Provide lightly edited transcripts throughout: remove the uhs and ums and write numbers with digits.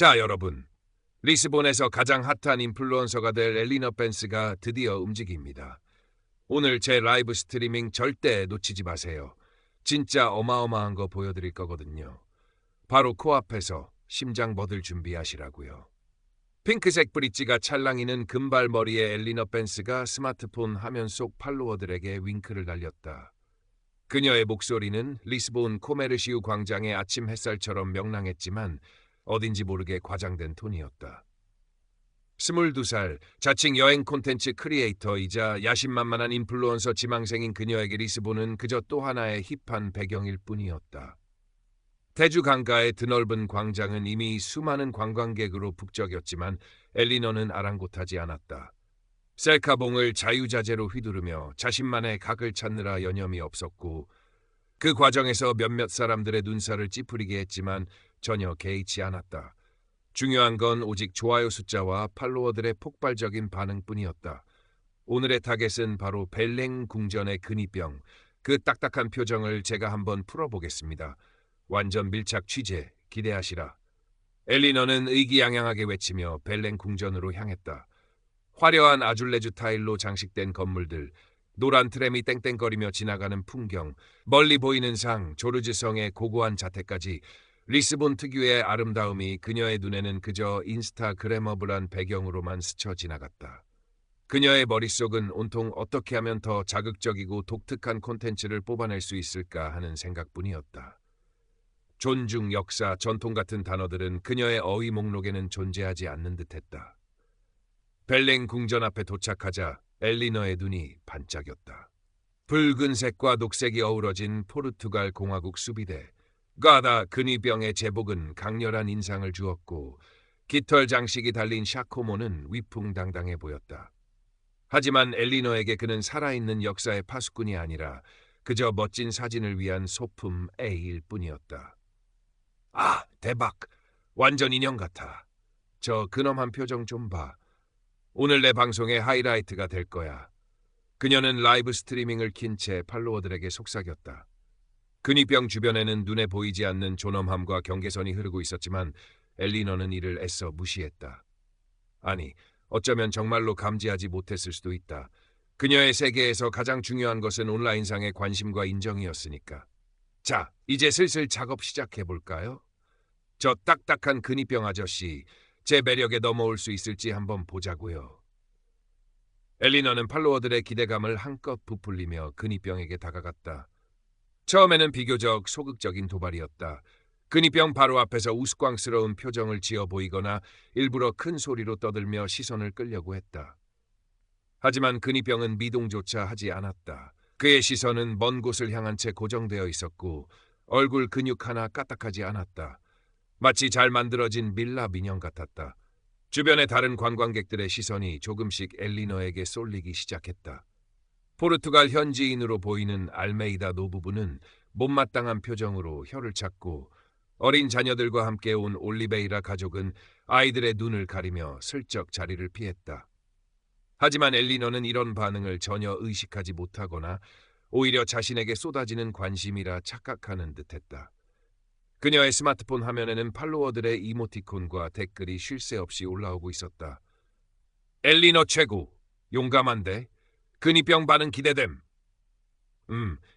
자, 여러분. 리스본에서 가장 핫한 인플루언서가 될 엘리너 벤스가 드디어 움직입니다. 오늘 제 라이브 스트리밍 절대 놓치지 마세요. 진짜 어마어마한 거 보여드릴 거거든요. 바로 코앞에서 심장 멎을 준비하시라고요. 핑크색 브릿지가 찰랑이는 금발머리의 엘리너 벤스가 스마트폰 화면 속 팔로워들에게 윙크를 날렸다. 그녀의 목소리는 리스본 코메르시우 광장의 아침 햇살처럼 명랑했지만 어딘지 모르게 과장된 톤이었다. 22살 자칭 여행 콘텐츠 크리에이터이자 야심만만한 인플루언서 지망생인 그녀에게 리스본은 그저 또 하나의 힙한 배경일 뿐이었다. 대주 강가의 드넓은 광장은 이미 수많은 관광객으로 북적였지만 엘리너는 아랑곳하지 않았다. 셀카봉을 자유자재로 휘두르며 자신만의 각을 찾느라 여념이 없었고 그 과정에서 몇몇 사람들의 눈살을 찌푸리게 했지만 전혀 개의치 않았다. 중요한 건 오직 좋아요 숫자와 팔로워들의 폭발적인 반응뿐이었다. 오늘의 타겟은 바로 벨랭 궁전의 근위병, 그 딱딱한 표정을 제가 한번 풀어보겠습니다. 완전 밀착 취재 기대하시라. 엘리너는 의기양양하게 외치며 벨랭 궁전으로 향했다. 화려한 아줄레주 타일로 장식된 건물들, 노란 트램이 땡땡거리며 지나가는 풍경, 멀리 보이는 상, 조르즈성의 고고한 자태까지 리스본 특유의 아름다움이 그녀의 눈에는 그저 인스타그래머블한 배경으로만 스쳐 지나갔다. 그녀의 머릿속은 온통 어떻게 하면 더 자극적이고 독특한 콘텐츠를 뽑아낼 수 있을까 하는 생각뿐이었다. 존중, 역사, 전통 같은 단어들은 그녀의 어휘 목록에는 존재하지 않는 듯했다. 벨랭 궁전 앞에 도착하자 엘리너의 눈이 반짝였다. 붉은색과 녹색이 어우러진 포르투갈 공화국 수비대, 가다 근위병의 제복은 강렬한 인상을 주었고 깃털 장식이 달린 샤코모는 위풍당당해 보였다. 하지만 엘리너에게 그는 살아있는 역사의 파수꾼이 아니라 그저 멋진 사진을 위한 소품 A일 뿐이었다. 아, 대박! 완전 인형 같아. 저 근엄한 표정 좀 봐. 오늘 내 방송의 하이라이트가 될 거야. 그녀는 라이브 스트리밍을 킨 채 팔로워들에게 속삭였다. 근위병 주변에는 눈에 보이지 않는 존엄함과 경계선이 흐르고 있었지만 엘리너는 이를 애써 무시했다. 아니, 어쩌면 정말로 감지하지 못했을 수도 있다. 그녀의 세계에서 가장 중요한 것은 온라인상의 관심과 인정이었으니까. 자, 이제 슬슬 작업 시작해볼까요? 저 딱딱한 근위병 아저씨, 제 매력에 넘어올 수 있을지 한번 보자고요. 엘리너는 팔로워들의 기대감을 한껏 부풀리며 근위병에게 다가갔다. 처음에는 비교적 소극적인 도발이었다. 근위병 바로 앞에서 우스꽝스러운 표정을 지어 보이거나 일부러 큰 소리로 떠들며 시선을 끌려고 했다. 하지만 근위병은 미동조차 하지 않았다. 그의 시선은 먼 곳을 향한 채 고정되어 있었고 얼굴 근육 하나 까딱하지 않았다. 마치 잘 만들어진 밀라 민형 같았다. 주변의 다른 관광객들의 시선이 조금씩 엘리너에게 쏠리기 시작했다. 포르투갈 현지인으로 보이는 알메이다 노부부는 못마땅한 표정으로 혀를 찾고 어린 자녀들과 함께 온 올리베이라 가족은 아이들의 눈을 가리며 슬쩍 자리를 피했다. 하지만 엘리너는 이런 반응을 전혀 의식하지 못하거나 오히려 자신에게 쏟아지는 관심이라 착각하는 듯했다. 그녀의 스마트폰 화면에는 팔로워들의 이모티콘과 댓글이 쉴 새 없이 올라오고 있었다. 엘리너 최고, 용감한데? 근위병 반응 기대됨.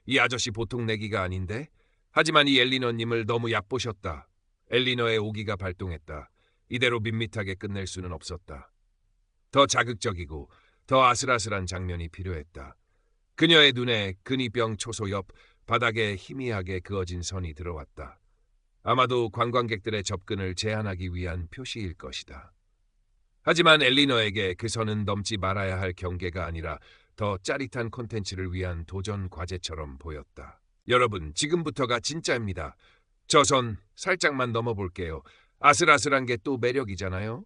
이 아저씨 보통 내기가 아닌데? 하지만 이 엘리너님을 너무 얕보셨다. 엘리너의 오기가 발동했다. 이대로 밋밋하게 끝낼 수는 없었다. 더 자극적이고 더 아슬아슬한 장면이 필요했다. 그녀의 눈에 근위병 초소 옆 바닥에 희미하게 그어진 선이 들어왔다. 아마도 관광객들의 접근을 제한하기 위한 표시일 것이다. 하지만 엘리너에게 그 선은 넘지 말아야 할 경계가 아니라 더 짜릿한 콘텐츠를 위한 도전 과제처럼 보였다. 여러분, 지금부터가 진짜입니다. 저 선 살짝만 넘어볼게요. 아슬아슬한 게 또 매력이잖아요.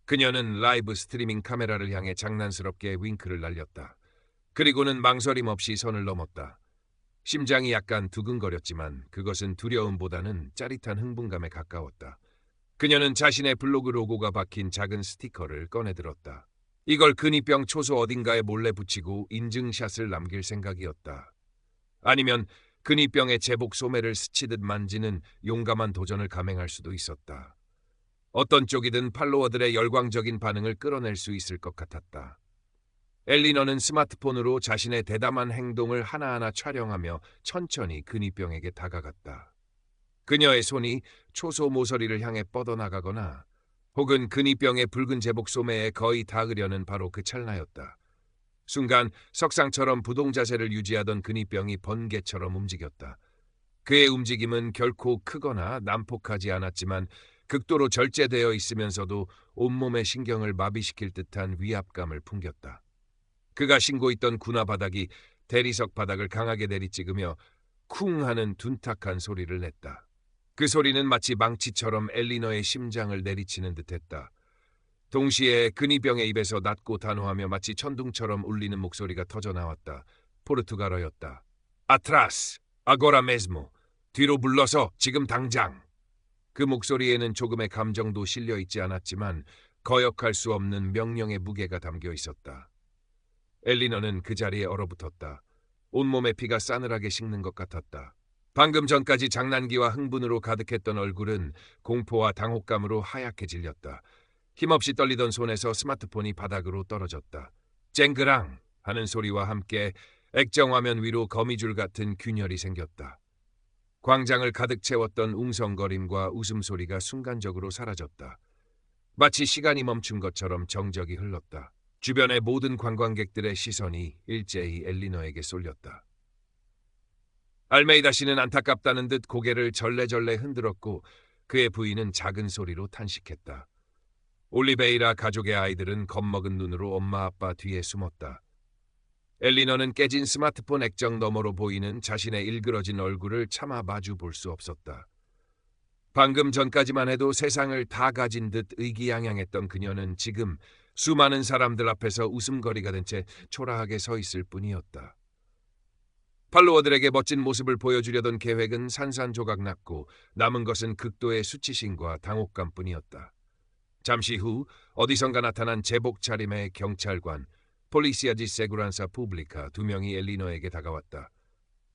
그녀는 라이브 스트리밍 카메라를 향해 장난스럽게 윙크를 날렸다. 그리고는 망설임 없이 선을 넘었다. 심장이 약간 두근거렸지만 그것은 두려움보다는 짜릿한 흥분감에 가까웠다. 그녀는 자신의 블로그 로고가 박힌 작은 스티커를 꺼내들었다. 이걸 근위병 초소 어딘가에 몰래 붙이고 인증샷을 남길 생각이었다. 아니면 근위병의 제복 소매를 스치듯 만지는 용감한 도전을 감행할 수도 있었다. 어떤 쪽이든 팔로워들의 열광적인 반응을 끌어낼 수 있을 것 같았다. 엘리너는 스마트폰으로 자신의 대담한 행동을 하나하나 촬영하며 천천히 근위병에게 다가갔다. 그녀의 손이 초소 모서리를 향해 뻗어나가거나 혹은 근위병의 붉은 제복 소매에 거의 닿으려는 바로 그 찰나였다. 순간 석상처럼 부동 자세를 유지하던 근위병이 번개처럼 움직였다. 그의 움직임은 결코 크거나 난폭하지 않았지만 극도로 절제되어 있으면서도 온몸의 신경을 마비시킬 듯한 위압감을 풍겼다. 그가 신고 있던 군화 바닥이 대리석 바닥을 강하게 내리찍으며 쿵 하는 둔탁한 소리를 냈다. 그 소리는 마치 망치처럼 엘리너의 심장을 내리치는 듯했다. 동시에 근위병의 입에서 낮고 단호하며 마치 천둥처럼 울리는 목소리가 터져나왔다. 포르투갈어였다. 아트라스, 아고라 메스모, 뒤로 물러서 지금 당장. 그 목소리에는 조금의 감정도 실려 있지 않았지만 거역할 수 없는 명령의 무게가 담겨 있었다. 엘리너는 그 자리에 얼어붙었다. 온몸의 피가 싸늘하게 식는 것 같았다. 방금 전까지 장난기와 흥분으로 가득했던 얼굴은 공포와 당혹감으로 하얗게 질렸다. 힘없이 떨리던 손에서 스마트폰이 바닥으로 떨어졌다. 쨍그랑 하는 소리와 함께 액정화면 위로 거미줄 같은 균열이 생겼다. 광장을 가득 채웠던 웅성거림과 웃음소리가 순간적으로 사라졌다. 마치 시간이 멈춘 것처럼 정적이 흘렀다. 주변의 모든 관광객들의 시선이 일제히 엘리너에게 쏠렸다. 알메이다 씨는 안타깝다는 듯 고개를 절레절레 흔들었고 그의 부인은 작은 소리로 탄식했다. 올리베이라 가족의 아이들은 겁먹은 눈으로 엄마 아빠 뒤에 숨었다. 엘리너는 깨진 스마트폰 액정 너머로 보이는 자신의 일그러진 얼굴을 차마 마주 볼 수 없었다. 방금 전까지만 해도 세상을 다 가진 듯 의기양양했던 그녀는 지금 수많은 사람들 앞에서 웃음거리가 된 채 초라하게 서 있을 뿐이었다. 팔로워들에게 멋진 모습을 보여주려던 계획은 산산조각 났고 남은 것은 극도의 수치심과 당혹감뿐이었다. 잠시 후 어디선가 나타난 제복 차림의 경찰관 폴리시아 디 세구란사 푸블리카 2명이 엘리너에게 다가왔다.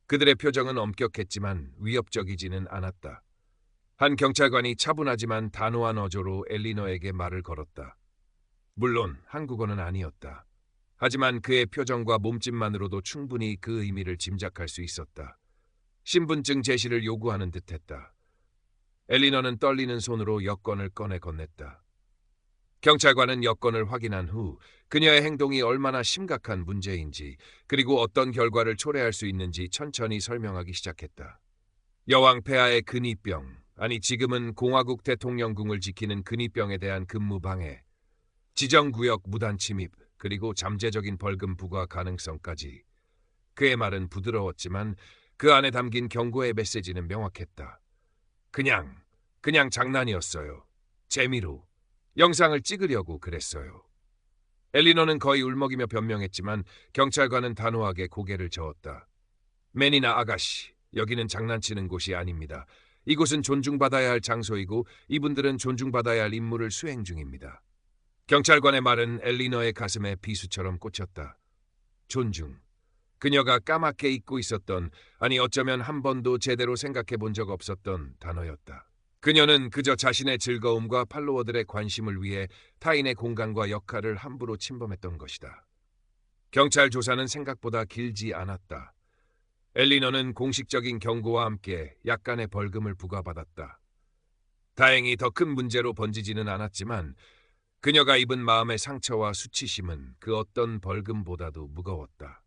그들의 표정은 엄격했지만 위협적이지는 않았다. 한 경찰관이 차분하지만 단호한 어조로 엘리너에게 말을 걸었다. 물론 한국어는 아니었다. 하지만 그의 표정과 몸짓만으로도 충분히 그 의미를 짐작할 수 있었다. 신분증 제시를 요구하는 듯했다. 엘리너는 떨리는 손으로 여권을 꺼내 건넸다. 경찰관은 여권을 확인한 후 그녀의 행동이 얼마나 심각한 문제인지 그리고 어떤 결과를 초래할 수 있는지 천천히 설명하기 시작했다. 여왕 폐하의 근위병, 아니 지금은 공화국 대통령궁을 지키는 근위병에 대한 근무 방해, 지정구역 무단 침입, 그리고 잠재적인 벌금 부과 가능성까지. 그의 말은 부드러웠지만 그 안에 담긴 경고의 메시지는 명확했다. 그냥 장난이었어요. 재미로. 영상을 찍으려고 그랬어요. 엘리너는 거의 울먹이며 변명했지만 경찰관은 단호하게 고개를 저었다. 매니나 아가씨, 여기는 장난치는 곳이 아닙니다. 이곳은 존중받아야 할 장소이고 이분들은 존중받아야 할 임무를 수행 중입니다. 경찰관의 말은 엘리너의 가슴에 비수처럼 꽂혔다. 존중. 그녀가 까맣게 잊고 있었던, 아니 어쩌면 한 번도 제대로 생각해 본 적 없었던 단어였다. 그녀는 그저 자신의 즐거움과 팔로워들의 관심을 위해 타인의 공간과 역할을 함부로 침범했던 것이다. 경찰 조사는 생각보다 길지 않았다. 엘리너는 공식적인 경고와 함께 약간의 벌금을 부과받았다. 다행히 더 큰 문제로 번지지는 않았지만 그녀가 입은 마음의 상처와 수치심은 그 어떤 벌금보다도 무거웠다.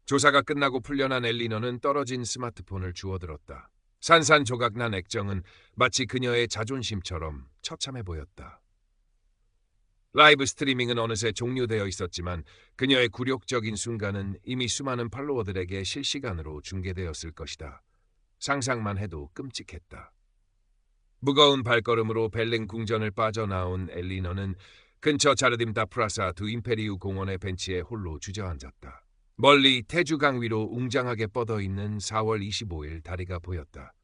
조사가 끝나고 풀려난 엘리너는 떨어진 스마트폰을 주워들었다. 산산조각난 액정은 마치 그녀의 자존심처럼 처참해 보였다. 라이브 스트리밍은 어느새 종료되어 있었지만 그녀의 굴욕적인 순간은 이미 수많은 팔로워들에게 실시간으로 중계되었을 것이다. 상상만 해도 끔찍했다. 무거운 발걸음으로 벨링 궁전을 빠져나온 엘리너는 근처 자르딤 다 프라사 두 임페리우 공원의 벤치에 홀로 주저앉았다. 멀리 테주강 위로 웅장하게 뻗어있는 4월 25일 다리가 보였다.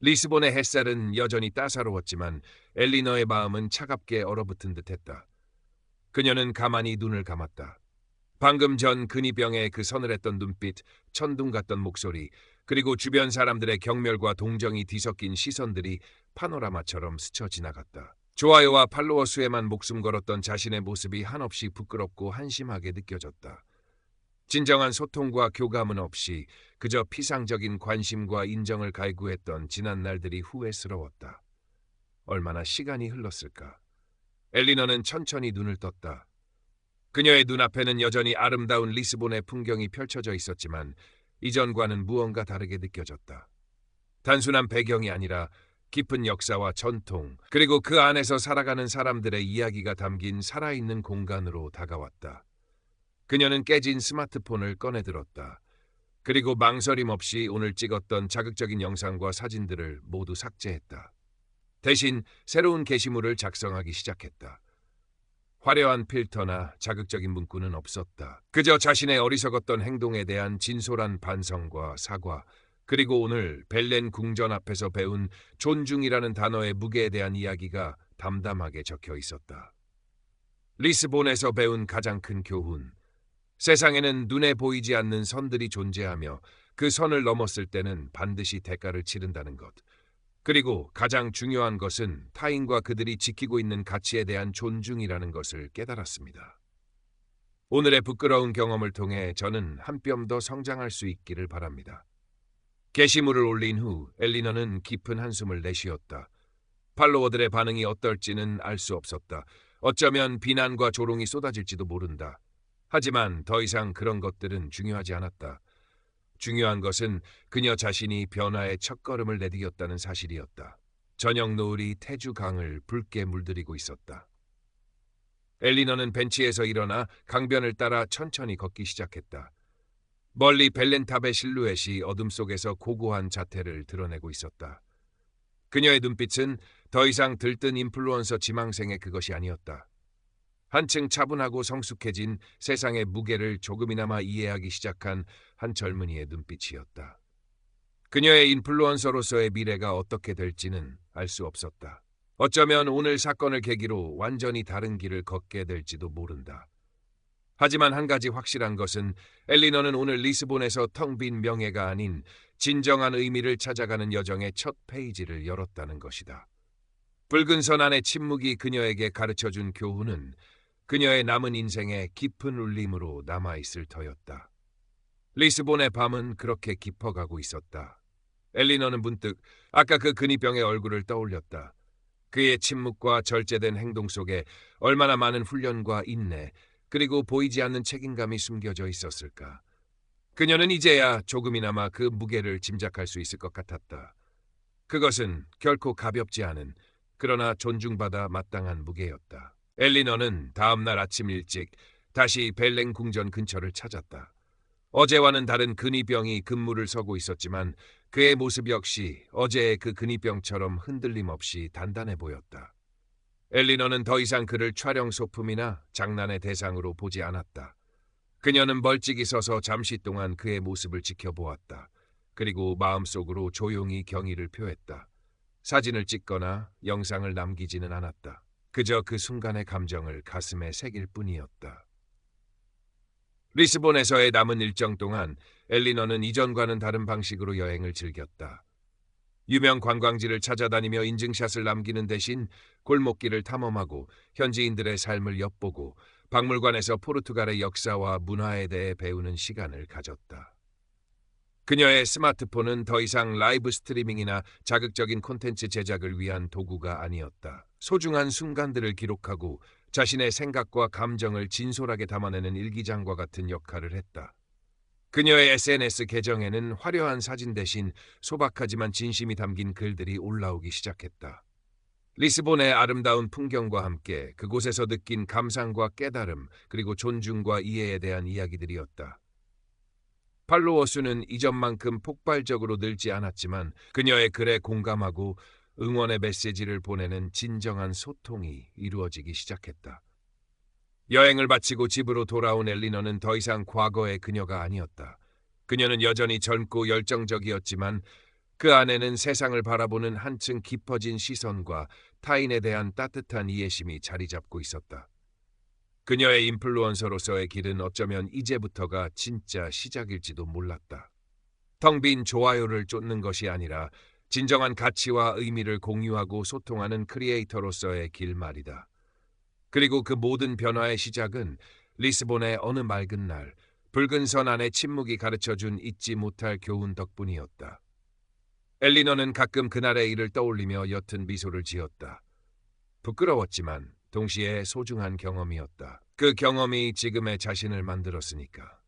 리스본의 햇살은 여전히 따사로웠지만 엘리너의 마음은 차갑게 얼어붙은 듯했다. 그녀는 가만히 눈을 감았다. 방금 전 근위병의 그 서늘했던 눈빛, 천둥 같던 목소리, 그리고 주변 사람들의 경멸과 동정이 뒤섞인 시선들이 파노라마처럼 스쳐 지나갔다. 좋아요와 팔로워 수에만 목숨 걸었던 자신의 모습이 한없이 부끄럽고 한심하게 느껴졌다. 진정한 소통과 교감은 없이 그저 피상적인 관심과 인정을 갈구했던 지난 날들이 후회스러웠다. 얼마나 시간이 흘렀을까. 엘리너는 천천히 눈을 떴다. 그녀의 눈앞에는 여전히 아름다운 리스본의 풍경이 펼쳐져 있었지만 이전과는 무언가 다르게 느껴졌다. 단순한 배경이 아니라 깊은 역사와 전통, 그리고 그 안에서 살아가는 사람들의 이야기가 담긴 살아있는 공간으로 다가왔다. 그녀는 깨진 스마트폰을 꺼내들었다. 그리고 망설임 없이 오늘 찍었던 자극적인 영상과 사진들을 모두 삭제했다. 대신 새로운 게시물을 작성하기 시작했다. 화려한 필터나 자극적인 문구는 없었다. 그저 자신의 어리석었던 행동에 대한 진솔한 반성과 사과, 그리고 오늘 벨렌 궁전 앞에서 배운 존중이라는 단어의 무게에 대한 이야기가 담담하게 적혀 있었다. 리스본에서 배운 가장 큰 교훈. 세상에는 눈에 보이지 않는 선들이 존재하며 그 선을 넘었을 때는 반드시 대가를 치른다는 것. 그리고 가장 중요한 것은 타인과 그들이 지키고 있는 가치에 대한 존중이라는 것을 깨달았습니다. 오늘의 부끄러운 경험을 통해 저는 한 뼘 더 성장할 수 있기를 바랍니다. 게시물을 올린 후 엘리너는 깊은 한숨을 내쉬었다. 팔로워들의 반응이 어떨지는 알 수 없었다. 어쩌면 비난과 조롱이 쏟아질지도 모른다. 하지만 더 이상 그런 것들은 중요하지 않았다. 중요한 것은 그녀 자신이 변화의 첫걸음을 내디뎠다는 사실이었다. 저녁 노을이 태주 강을 붉게 물들이고 있었다. 엘리너는 벤치에서 일어나 강변을 따라 천천히 걷기 시작했다. 멀리 벨렌탑의 실루엣이 어둠 속에서 고고한 자태를 드러내고 있었다. 그녀의 눈빛은 더 이상 들뜬 인플루언서 지망생의 그것이 아니었다. 한층 차분하고 성숙해진 세상의 무게를 조금이나마 이해하기 시작한 한 젊은이의 눈빛이었다. 그녀의 인플루언서로서의 미래가 어떻게 될지는 알 수 없었다. 어쩌면 오늘 사건을 계기로 완전히 다른 길을 걷게 될지도 모른다. 하지만 한 가지 확실한 것은 엘리너는 오늘 리스본에서 텅 빈 명예가 아닌 진정한 의미를 찾아가는 여정의 첫 페이지를 열었다는 것이다. 붉은 선 안의 침묵이 그녀에게 가르쳐준 교훈은 그녀의 남은 인생의 깊은 울림으로 남아있을 터였다. 리스본의 밤은 그렇게 깊어가고 있었다. 엘리너는 문득 아까 그 근위병의 얼굴을 떠올렸다. 그의 침묵과 절제된 행동 속에 얼마나 많은 훈련과 인내, 그리고 보이지 않는 책임감이 숨겨져 있었을까. 그녀는 이제야 조금이나마 그 무게를 짐작할 수 있을 것 같았다. 그것은 결코 가볍지 않은, 그러나 존중받아 마땅한 무게였다. 엘리너는 다음 날 아침 일찍 다시 벨렌 궁전 근처를 찾았다. 어제와는 다른 근위병이 근무를 서고 있었지만 그의 모습 역시 어제의 그 근위병처럼 흔들림 없이 단단해 보였다. 엘리너는 더 이상 그를 촬영 소품이나 장난의 대상으로 보지 않았다. 그녀는 멀찍이 서서 잠시 동안 그의 모습을 지켜보았다. 그리고 마음속으로 조용히 경의를 표했다. 사진을 찍거나 영상을 남기지는 않았다. 그저 그 순간의 감정을 가슴에 새길 뿐이었다. 리스본에서의 남은 일정 동안 엘리너는 이전과는 다른 방식으로 여행을 즐겼다. 유명 관광지를 찾아다니며 인증샷을 남기는 대신 골목길을 탐험하고 현지인들의 삶을 엿보고 박물관에서 포르투갈의 역사와 문화에 대해 배우는 시간을 가졌다. 그녀의 스마트폰은 더 이상 라이브 스트리밍이나 자극적인 콘텐츠 제작을 위한 도구가 아니었다. 소중한 순간들을 기록하고 자신의 생각과 감정을 진솔하게 담아내는 일기장과 같은 역할을 했다. 그녀의 SNS 계정에는 화려한 사진 대신 소박하지만 진심이 담긴 글들이 올라오기 시작했다. 리스본의 아름다운 풍경과 함께 그곳에서 느낀 감상과 깨달음, 그리고 존중과 이해에 대한 이야기들이었다. 팔로워 수는 이전만큼 폭발적으로 늘지 않았지만 그녀의 글에 공감하고 응원의 메시지를 보내는 진정한 소통이 이루어지기 시작했다. 여행을 마치고 집으로 돌아온 엘리너는 더 이상 과거의 그녀가 아니었다. 그녀는 여전히 젊고 열정적이었지만 그 안에는 세상을 바라보는 한층 깊어진 시선과 타인에 대한 따뜻한 이해심이 자리 잡고 있었다. 그녀의 인플루언서로서의 길은 어쩌면 이제부터가 진짜 시작일지도 몰랐다. 텅 빈 좋아요를 쫓는 것이 아니라 진정한 가치와 의미를 공유하고 소통하는 크리에이터로서의 길 말이다. 그리고 그 모든 변화의 시작은 리스본의 어느 맑은 날 붉은 선 안에 침묵이 가르쳐준 잊지 못할 교훈 덕분이었다. 엘리너는 가끔 그날의 일을 떠올리며 옅은 미소를 지었다. 부끄러웠지만 동시에 소중한 경험이었다. 그 경험이 지금의 자신을 만들었으니까.